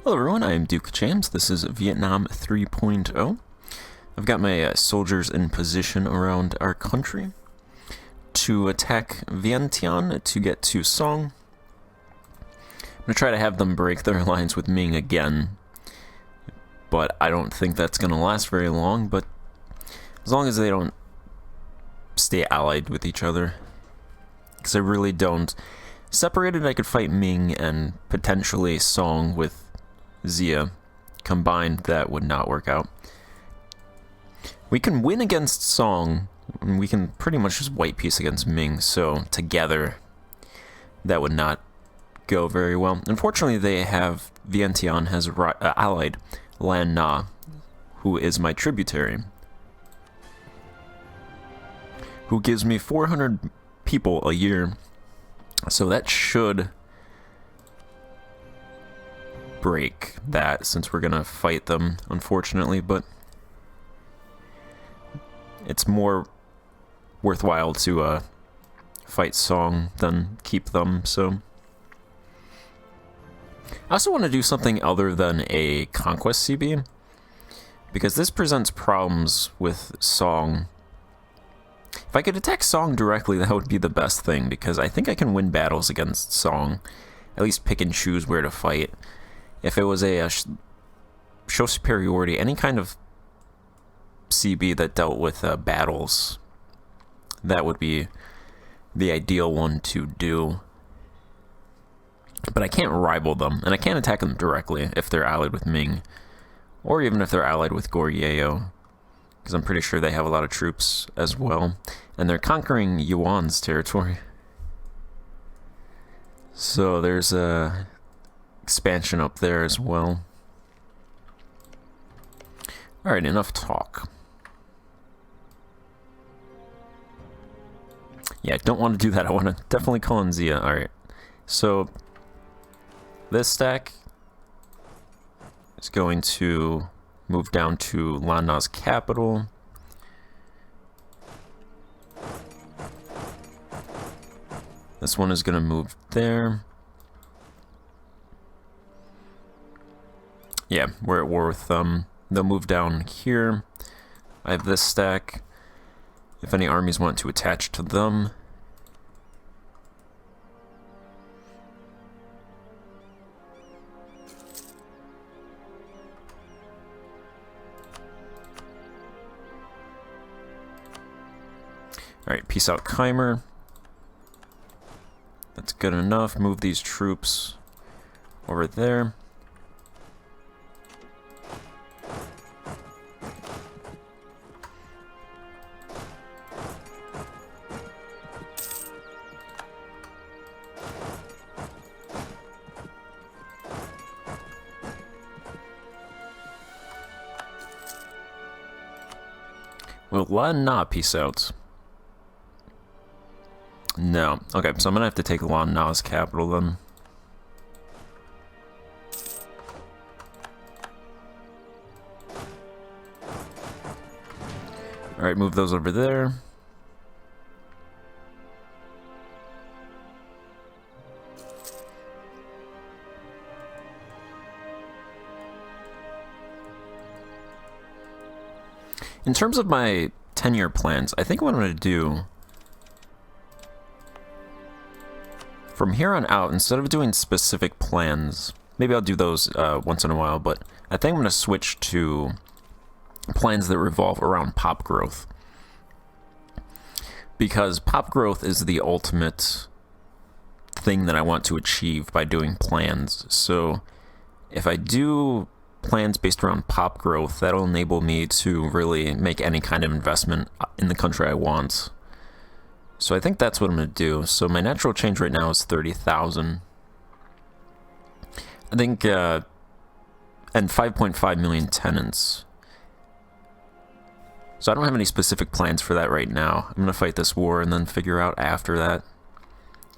Hello everyone, I am Duke James. This is Vietnam 3.0. I've got my soldiers in position around our country to attack Vientiane to get to Song. I'm going to try to have them break their alliance with Ming again, but I don't think that's going to last very long, but as long as they don't stay allied with each other, because I really don't. Separated, I could fight Ming and potentially Song with Xia. Combined, that would not work out. We can win against Song, and we can pretty much just white peace against Ming, so together, that would not go very well. Unfortunately, Vientiane has allied Lan Na, who is my tributary, who gives me 400 people a year, so that should break that, since we're gonna fight them, unfortunately, but it's more worthwhile to fight Song than keep them, so. I also want to do something other than a conquest CB, because this presents problems with Song. If I could attack Song directly, that would be the best thing, because I think I can win battles against Song, at least pick and choose where to fight. If it was a show superiority, any kind of CB that dealt with battles, that would be the ideal one to do. But I can't rival them, and I can't attack them directly if they're allied with Ming, or even if they're allied with Goryeo, because I'm pretty sure they have a lot of troops as well, and they're conquering Yuan's territory. So there's a expansion up there as well. Alright, enough talk. Yeah, I don't want to do that. I want to definitely call in Xia. Alright, so this stack is going to move down to Lan Na's capital. This one is going to move there. Yeah, we're at war with them. They'll move down here. I have this stack. If any armies want to attach to them. Alright, peace out, Khmer. That's good enough. Move these troops over there. Will Lan Na peace out? No. Okay, so I'm gonna have to take Lan Na's capital then. Alright, move those over there. In terms of my 10-year plans, I think what I'm going to do from here on out, instead of doing specific plans, maybe I'll do those once in a while, but I think I'm going to switch to plans that revolve around pop growth. Because pop growth is the ultimate thing that I want to achieve by doing plans. So if I do plans based around pop growth, that'll enable me to really make any kind of investment in the country I want. So I think that's what I'm going to do. So my natural change right now is 30,000. I think, and 5.5 million tenants. So I don't have any specific plans for that right now. I'm going to fight this war and then figure out after that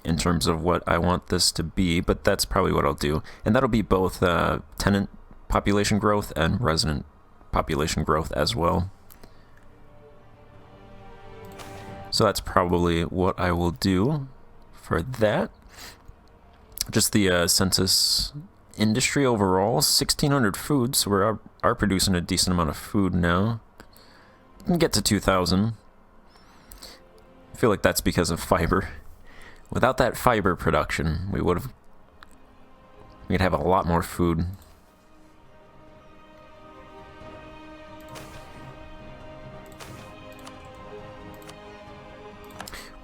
in terms of what I want this to be, but that's probably what I'll do. And that'll be both tenant population growth and resident population growth as well. So that's probably what I will do for that. Just the census industry overall, 1,600 food, so we are producing a decent amount of food now. We can get to 2,000. I feel like that's because of fiber. Without that fiber production, we'd have a lot more food.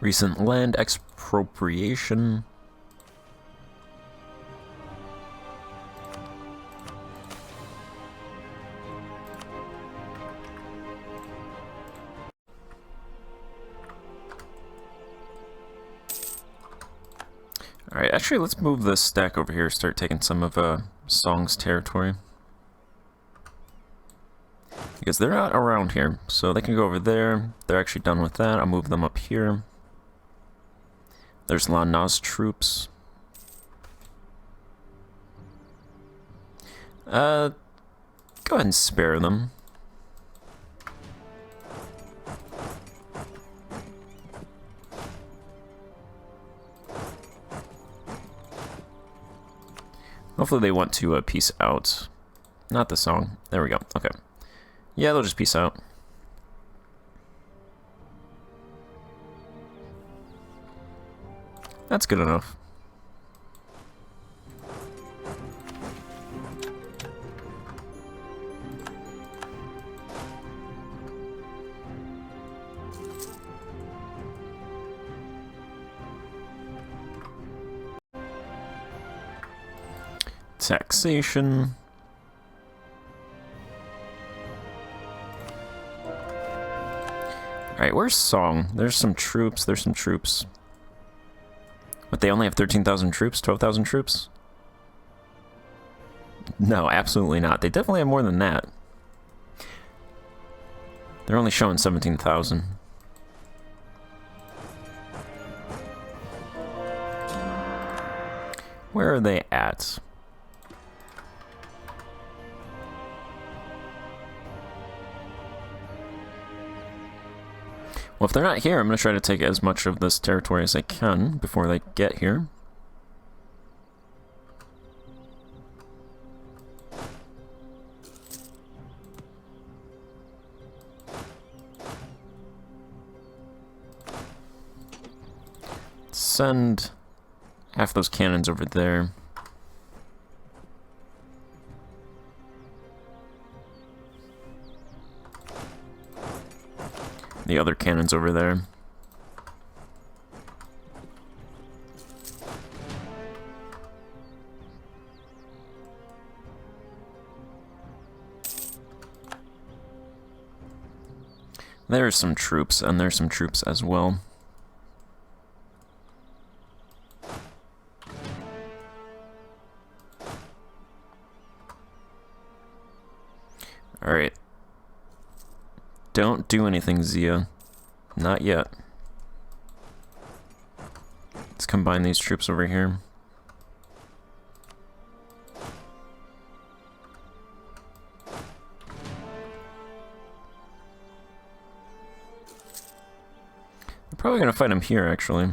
Recent land expropriation. Alright, actually let's move this stack over here, start taking some of Song's territory. Because they're not around here, so they can go over there. They're actually done with that. I'll move them up here. There's Lan Na's troops. Go ahead and spare them. Hopefully they want to peace out. Not the song. There we go. Okay. Yeah, they'll just peace out. That's good enough. Taxation. Alright, where's Song? There's some troops, But they only have 13,000 troops? 12,000 troops? No, absolutely not. They definitely have more than that. They're only showing 17,000. Where are they at? Well, if they're not here, I'm going to try to take as much of this territory as I can before they get here. Send half those cannons over there. The other cannons over there. There's some troops, and there's some troops as well. Alright. Don't do anything, Zia. Not yet. Let's combine these troops over here. We're probably gonna fight him here, actually.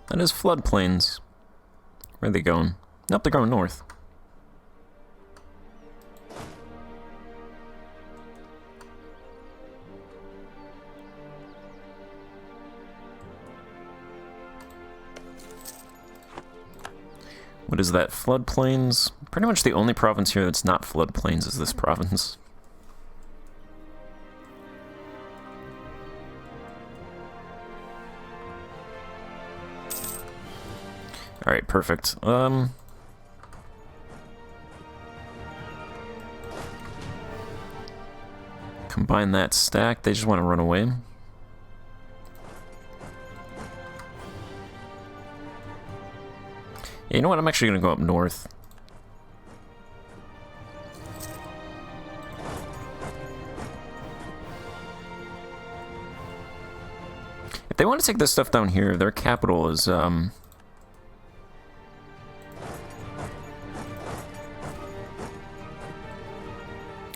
That is floodplains. Where are they going? Nope, they're going north. What is that? Floodplains? Pretty much the only province here that's not floodplains is this province. Alright, perfect. Combine that stack. They just want to run away. Yeah, you know what? I'm actually going to go up north. If they want to take this stuff down here, their capital is,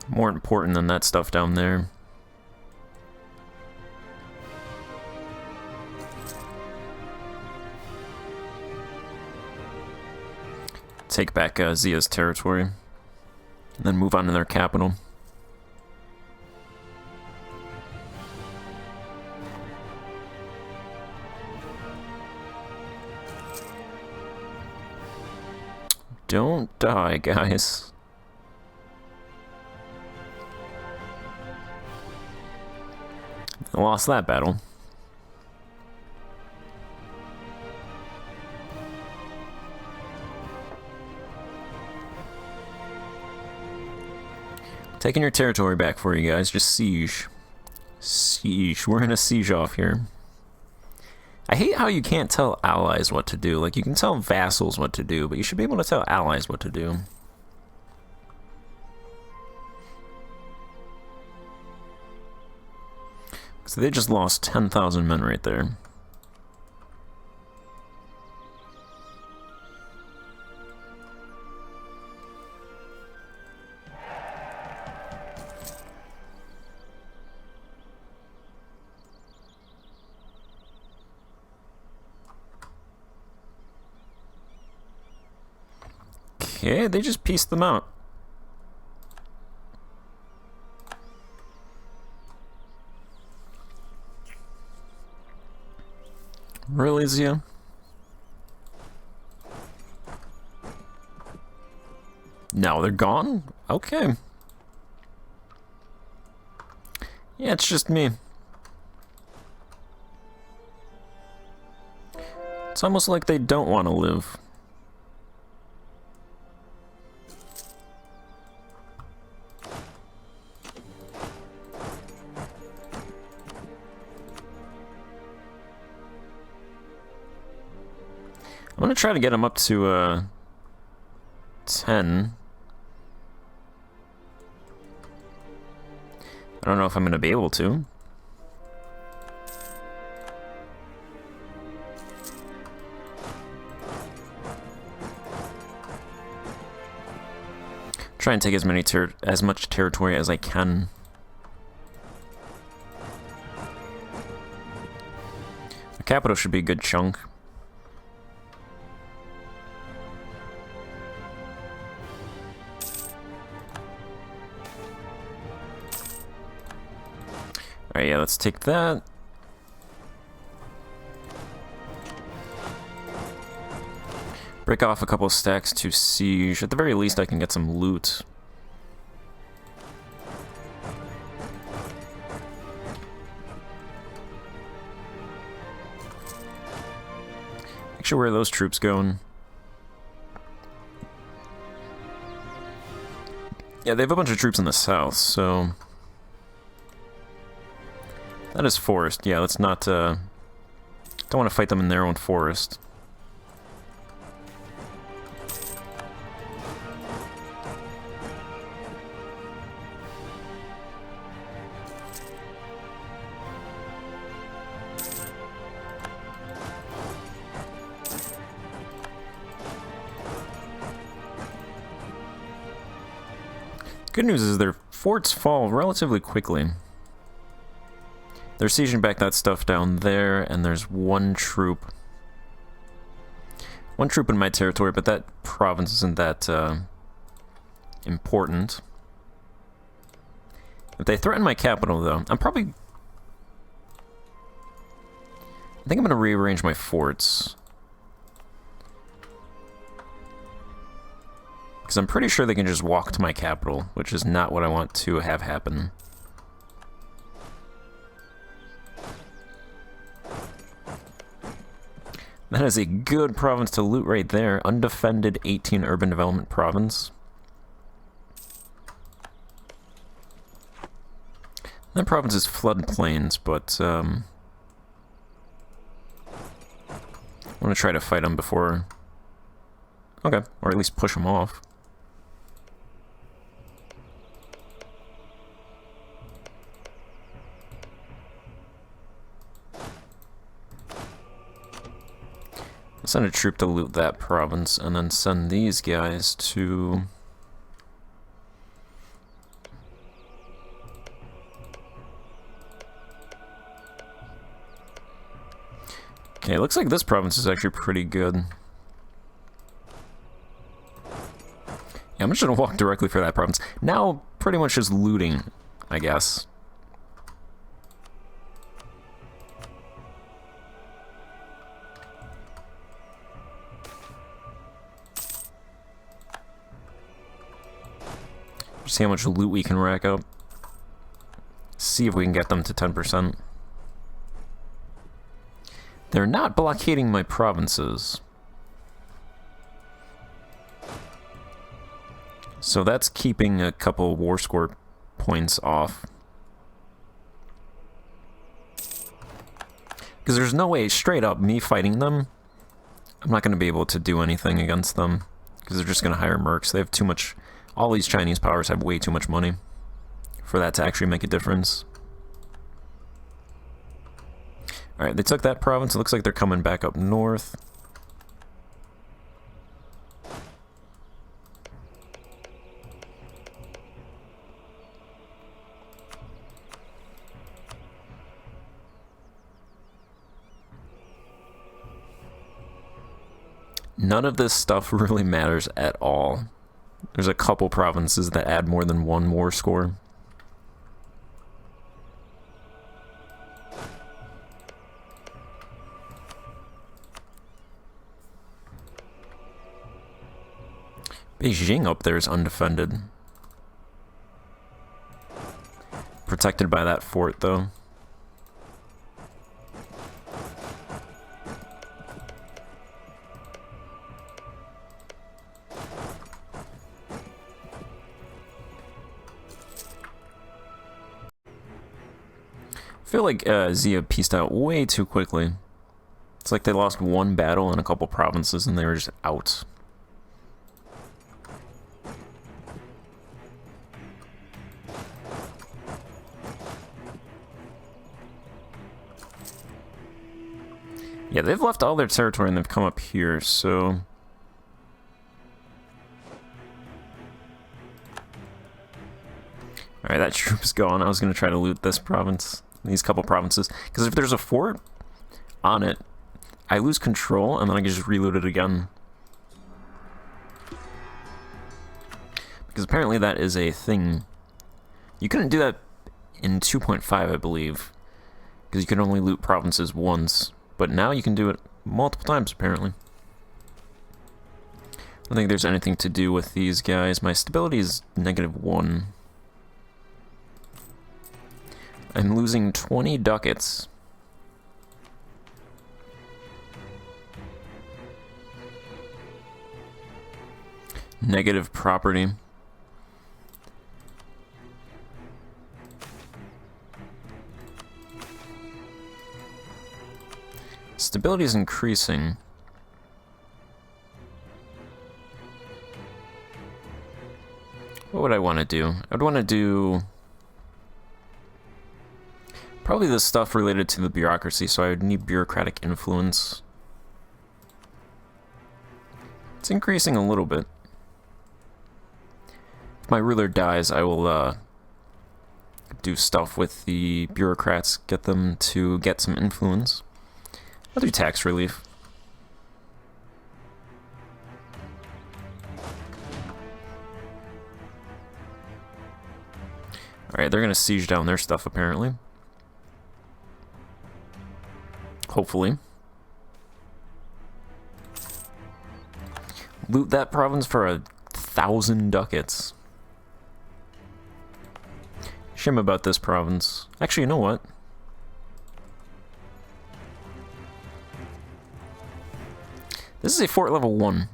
more important than that stuff down there. take back Zia's territory, and then move on to their capital. Don't die, guys. I lost that battle. Taking your territory back for you guys. Just siege. Siege. We're in a siege off here. I hate how you can't tell allies what to do. Like, you can tell vassals what to do, but you should be able to tell allies what to do. So they just lost 10,000 men right there. Okay, they just pieced them out. Really, Zia? No, they're gone? Okay. Yeah, it's just me. It's almost like they don't want to live. I'm gonna try to get them up to 10. I don't know if I'm gonna be able to. Try and take as much territory as I can. The capital should be a good chunk. Alright, yeah, let's take that. Break off a couple of stacks to siege. At the very least, I can get some loot. Actually, where are those troops going? Yeah, they have a bunch of troops in the south, so... That is forest. Yeah, let's not, don't want to fight them in their own forest. Good news is their forts fall relatively quickly. They're sieging back that stuff down there, and there's one troop. One troop in my territory, but that province isn't that important. If they threaten my capital, though, I think I'm going to rearrange my forts. Because I'm pretty sure they can just walk to my capital, which is not what I want to have happen. That is a good province to loot right there. Undefended 18 urban development province. That province is floodplains, but I want to try to fight them before... Okay, or at least push them off. Send a troop to loot that province, and then send these guys to... Okay, it looks like this province is actually pretty good. I'm just gonna walk directly for that province. Now, pretty much just looting, I guess. See how much loot we can rack up. See if we can get them to 10%. They're not blockading my provinces. So that's keeping a couple war score points off. Because there's no way, straight up, me fighting them, I'm not going to be able to do anything against them. Because they're just going to hire mercs. They have too much... All these Chinese powers have way too much money for that to actually make a difference. Alright, they took that province. It looks like they're coming back up north. None of this stuff really matters at all. There's a couple provinces that add more than one war score. Beijing up there is undefended. Protected by that fort, though. I feel like Xia pieced out way too quickly. It's like they lost one battle in a couple provinces and they were just out. Yeah, they've left all their territory and they've come up here, so... Alright, that troop's gone. I was going to try to loot this province. These couple provinces, because if there's a fort on it, I lose control and then I can just reload it again. Because apparently that is a thing. You couldn't do that in 2.5, I believe, because you could only loot provinces once, but now you can do it multiple times, apparently. I don't think there's anything to do with these guys. My stability is -1. I'm losing 20 ducats. Negative property. Stability is increasing. What would I want to do? I'd want to do... probably the stuff related to the bureaucracy, so I would need bureaucratic influence. It's increasing a little bit. If my ruler dies, I will do stuff with the bureaucrats, get them to get some influence. I'll do tax relief. Alright, they're gonna siege down their stuff, apparently. Hopefully. Loot that province for 1,000 ducats. Shame about this province. Actually, you know what? This is a fort level 1.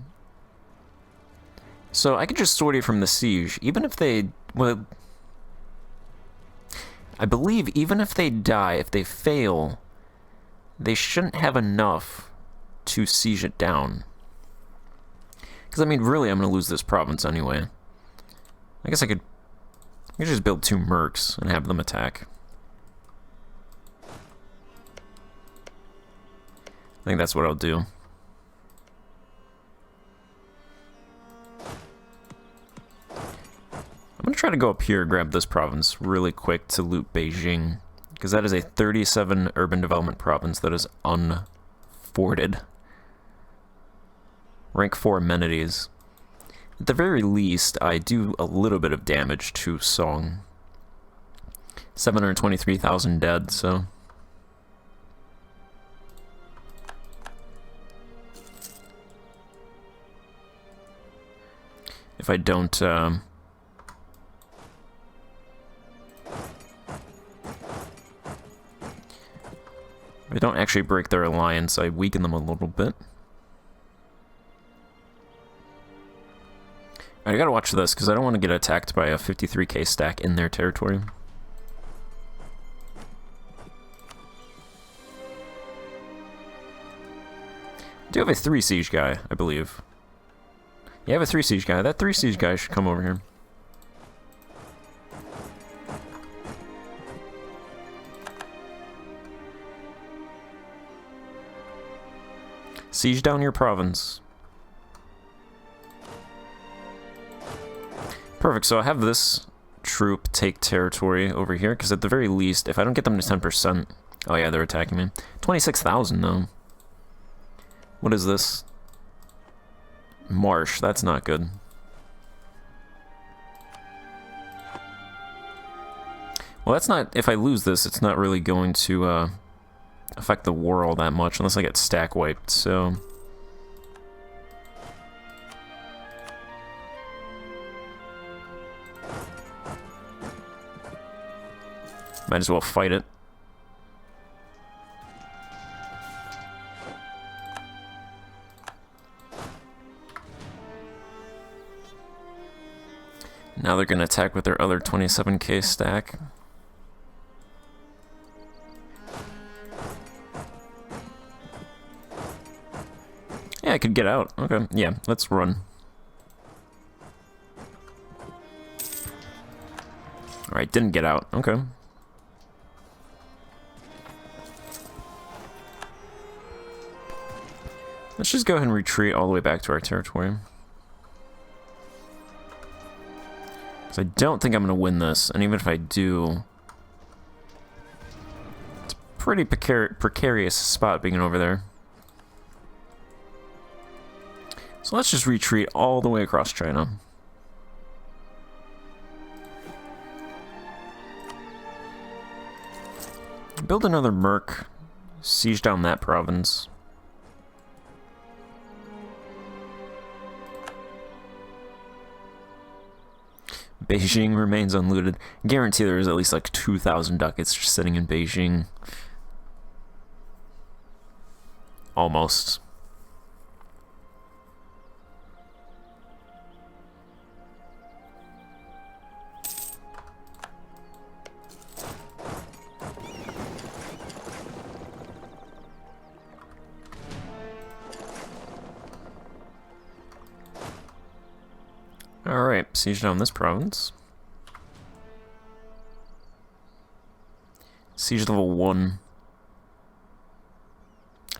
So I could just sort it from the siege. Even if they... well, I believe even if they die, if they fail... they shouldn't have enough to siege it down. Because, I mean, really, I'm going to lose this province anyway. I guess I could just build 2 mercs and have them attack. I think that's what I'll do. I'm going to try to go up here and grab this province really quick to loot Beijing. Because that is a 37 urban development province that is unforted. Rank 4 amenities. at the very least, I do a little bit of damage to Song. 723,000 dead, so... If I don't, if I don't actually break their alliance, I weaken them a little bit. Alright, I gotta watch this, because I don't want to get attacked by a 53k stack in their territory. I do have a 3 siege guy, I believe. Yeah, I have a 3 siege guy. That 3 siege guy should come over here. Siege down your province. Perfect, so I have this troop take territory over here, because at the very least, if I don't get them to 10%... Oh yeah, they're attacking me. 26,000 though. What is this? Marsh, that's not good. Well, that's not... If I lose this, it's not really going to affect the war all that much, unless I get stack wiped, so... Might as well fight it. Now they're gonna attack with their other 27k stack. Yeah, I could get out. Okay, yeah, let's run. Alright, didn't get out. Okay. Let's just go ahead and retreat all the way back to our territory. Because I don't think I'm going to win this, and even if I do... It's a pretty precarious spot being over there. So let's just retreat all the way across China. Build another merc. Siege down that province. Beijing remains unlooted. Guarantee there is at least like 2,000 ducats just sitting in Beijing. Almost. Alright, siege down this province. Siege level 1.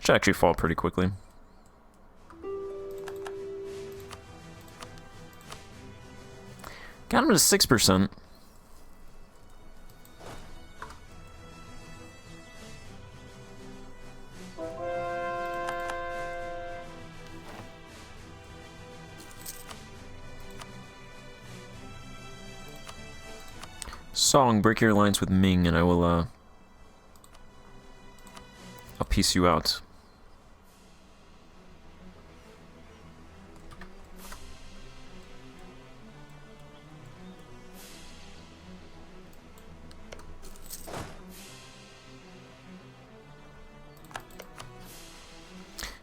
Should actually fall pretty quickly. Got him to 6%. Song, break your alliance with Ming, and I will, I'll piece you out.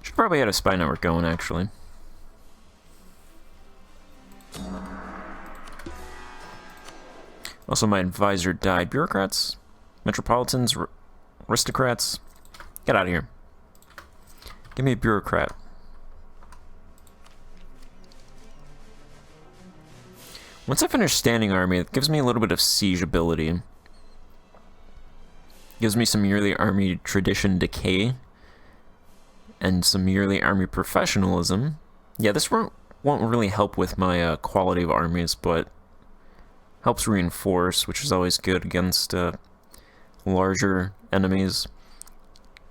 Should probably have a spy network going, actually. Also, my advisor died. Bureaucrats, metropolitans, aristocrats, get out of here. Give me a bureaucrat. Once I finish standing army, it gives me a little bit of siege ability. Gives me some yearly army tradition decay. And some yearly army professionalism. Yeah, this won't really help with my quality of armies, but helps reinforce, which is always good against larger enemies.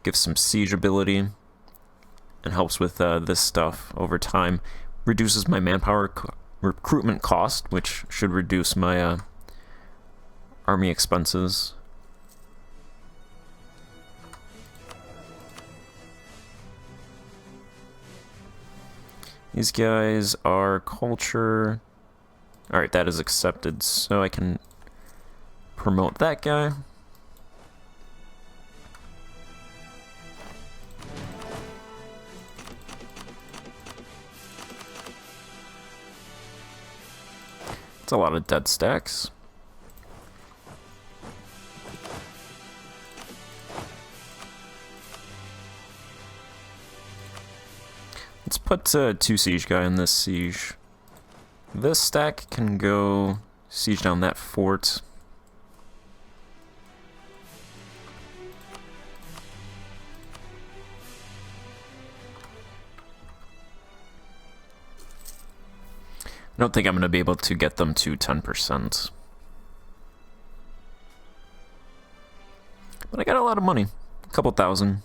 Gives some siege ability, and helps with this stuff over time. Reduces my manpower recruitment cost, which should reduce my army expenses. These guys are culture. Alright, that is accepted, so I can promote that guy. It's a lot of dead stacks. Let's put 2 siege guy in this siege. This stack can go siege down that fort. I don't think I'm going to be able to get them to 10%. But I got a lot of money. A couple thousand.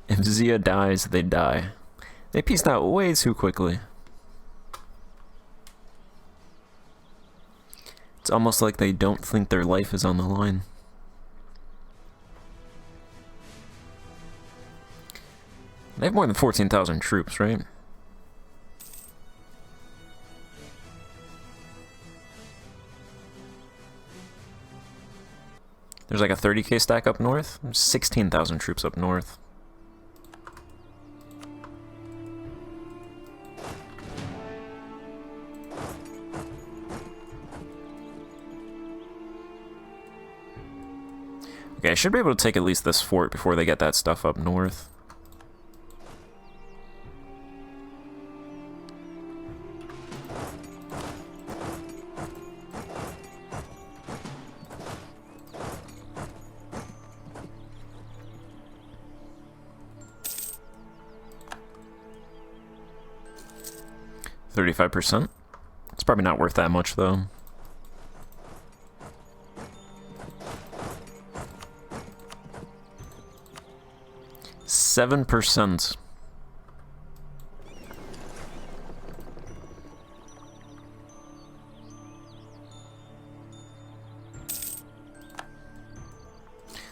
If Zia dies, they die. They pieced out way too quickly. It's almost like they don't think their life is on the line. They have more than 14,000 troops, right? There's like a 30k stack up north. There's 16,000 troops up north. Okay, I should be able to take at least this fort before they get that stuff up north. %. It's probably not worth that much, though. %.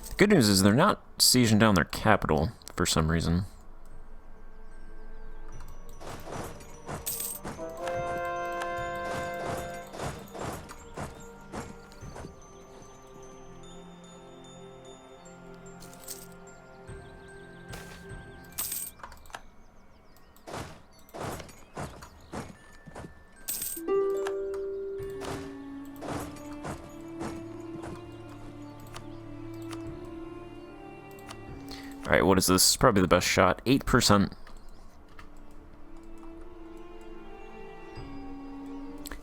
The good news is they're not sieging down their capital for some reason. Alright, what is this? Probably the best shot. 8%.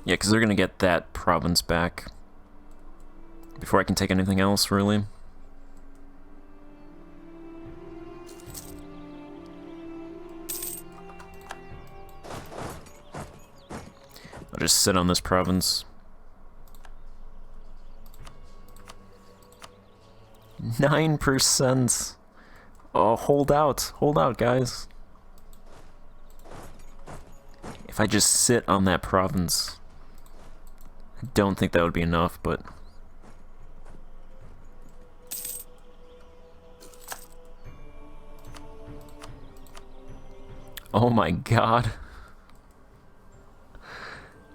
Yeah, because they're going to get that province back before I can take anything else, really. I'll just sit on this province. 9%. Oh, hold out, guys. If I just sit on that province, I don't think that would be enough, but... Oh my god.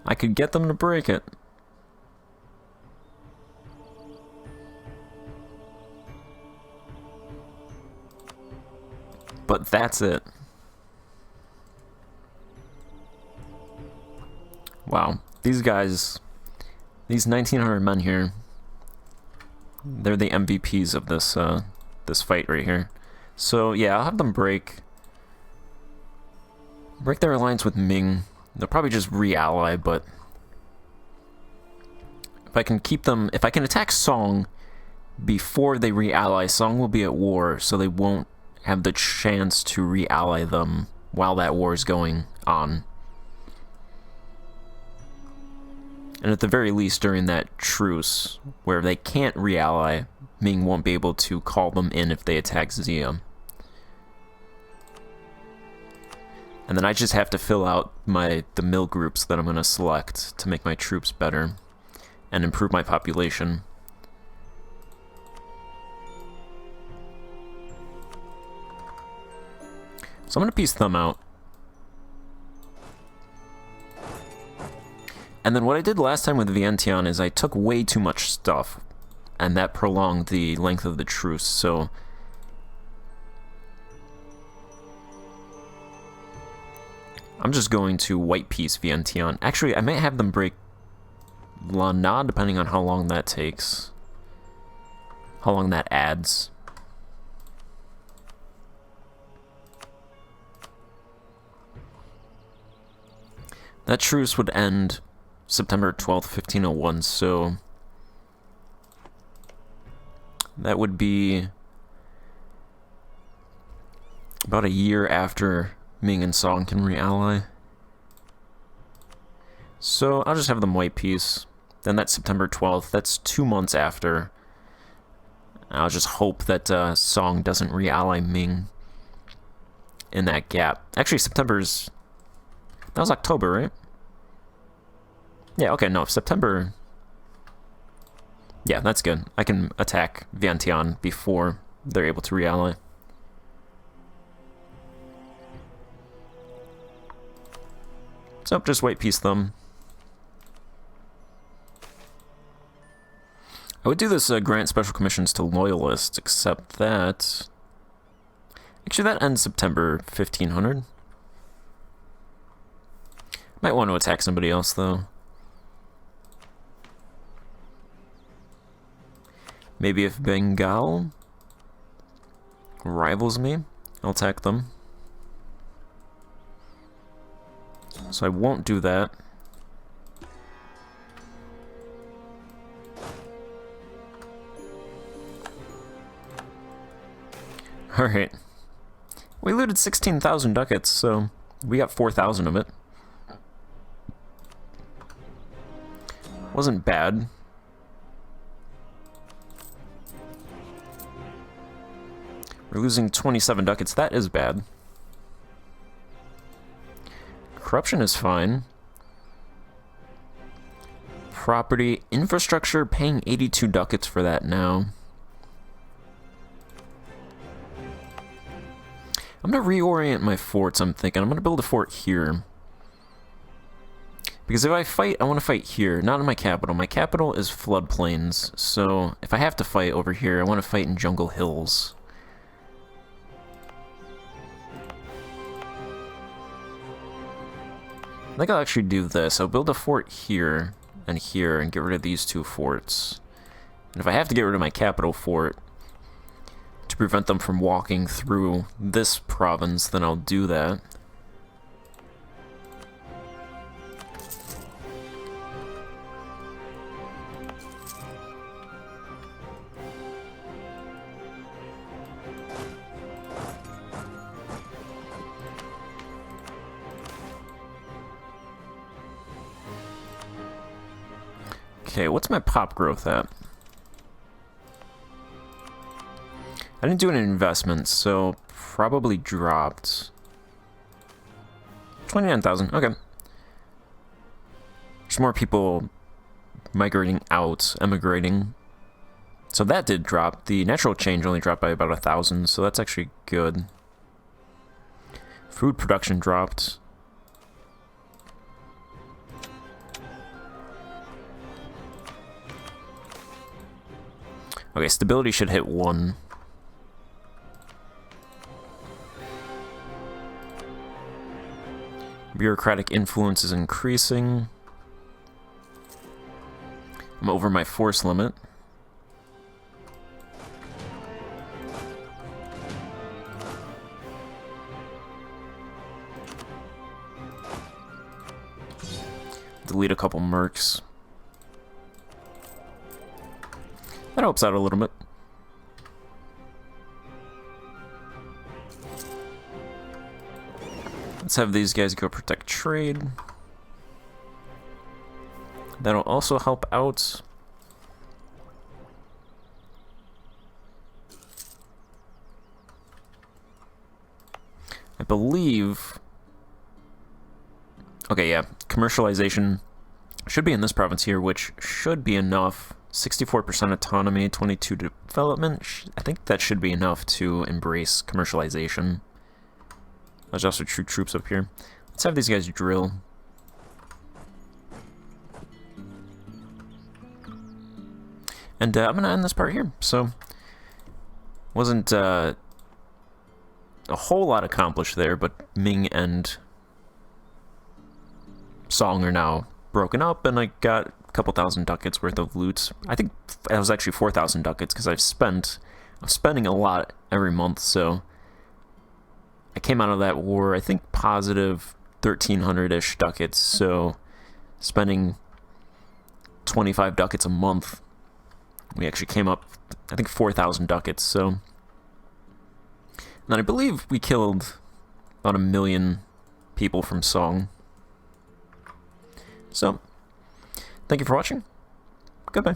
I could get them to break it. But that's it. Wow. These guys, these 1,900 men here, they're the MVPs of this this fight right here. So yeah, I'll have them break their alliance with Ming. They'll probably just re-ally, but if I can keep them, if I can attack Song before they re-ally, Song will be at war, so they won't have the chance to re-ally them while that war is going on. And at the very least, during that truce, where they can't re-ally, Ming won't be able to call them in if they attack Zia. And then I just have to fill out the mill groups that I'm going to select to make my troops better and improve my population. So I'm going to piece them out. And then what I did last time with Vientiane is I took way too much stuff, and that prolonged the length of the truce, so... I'm just going to white piece Vientiane. Actually, I might have them break Lana, depending on how long that takes. How long that adds. That truce would end September 12th, 1501, so that would be about a year after Ming and Song can re-ally. So I'll just have them white piece. Then that's September 12th. That's 2 months after. I'll just hope that Song doesn't re-ally Ming in that gap. Actually, September's... That was October, right? Yeah, okay, no, September... Yeah, that's good. I can attack Vientiane before they're able to re-ally. So, just white piece them. I would do this grant special commissions to loyalists, except that... Actually, that ends September 1500. Might want to attack somebody else, though. Maybe if Bengal rivals me, I'll attack them. So I won't do that. Alright. We looted 16,000 ducats, so we got 4,000 of it. Wasn't bad. We're losing 27 ducats. That is bad. Corruption is fine. Property, infrastructure, paying 82 ducats for that now. I'm going to reorient my forts, I'm thinking. I'm going to build a fort here. Because if I fight, I want to fight here, not in my capital. My capital is floodplains, so if I have to fight over here, I want to fight in Jungle Hills. I think I'll actually do this. I'll build a fort here and get rid of these two forts. And if I have to get rid of my capital fort to prevent them from walking through this province, then I'll do that. Okay, what's my pop growth at? I didn't do any investments, so probably dropped. 29,000, okay. There's more people migrating out, emigrating. So that did drop. The natural change only dropped by about 1,000, so that's actually good. Food production dropped. Okay, stability should hit 1. Bureaucratic influence is increasing. I'm over my force limit. Delete a couple mercs. That helps out a little bit. Let's have these guys go protect trade. That'll also help out. I believe Okay, yeah. Commercialization should be in this province here, which should be enough. 64% autonomy, 22 development. I think that should be enough to embrace commercialization. There's also true troops up here. Let's have these guys drill. And I'm going to end this part here. So, wasn't a whole lot accomplished there, but Ming and Song are now broken up, and I got a couple thousand ducats worth of loot. I think that was actually 4,000 ducats, because I'm spending a lot every month, so I came out of that war, I think, positive 1,300-ish ducats, so spending 25 ducats a month, we actually came up, I think, 4,000 ducats, so... And then I believe we killed about 1 million people from Song. So, thank you for watching. Goodbye.